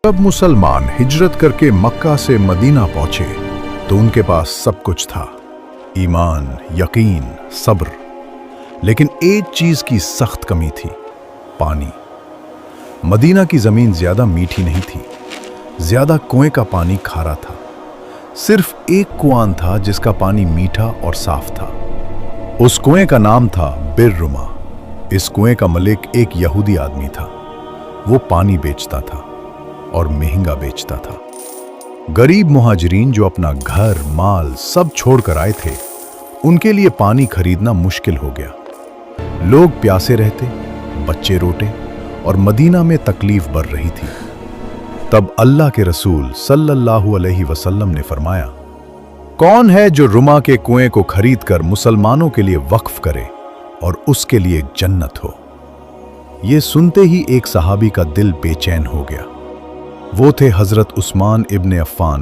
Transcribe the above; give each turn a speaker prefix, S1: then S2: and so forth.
S1: जब मुसलमान हिजरत करके मक्का से मदीना पहुंचे तो उनके पास सब कुछ था, ईमान, यकीन, सब्र। लेकिन एक चीज की सख्त कमी थी, पानी। मदीना की जमीन ज्यादा मीठी नहीं थी, ज्यादा कुएं का पानी खारा था। सिर्फ एक कुआं था जिसका पानी मीठा और साफ था। उस कुएं का नाम था बिर्रुमा। इस कुएं का मालिक एक यहूदी आदमी था। वो पानी बेचता था और महंगा बेचता था। गरीब मुहाजिरीन जो अपना घर, माल सब छोड़कर आए थे, उनके लिए पानी खरीदना मुश्किल हो गया। लोग प्यासे रहते, बच्चे रोते और मदीना में तकलीफ बढ़ रही थी। तब अल्लाह के रसूल सल्लल्लाहु अलैहि वसल्लम ने फरमाया, कौन है जो रुमा के कुएं को खरीदकर मुसलमानों के लिए वक्फ करे और उसके लिए जन्नत हो। ये सुनते ही एक सहाबी का दिल बेचैन हो गया। वो थे हजरत उस्मान इब्ने अफ़्फ़ान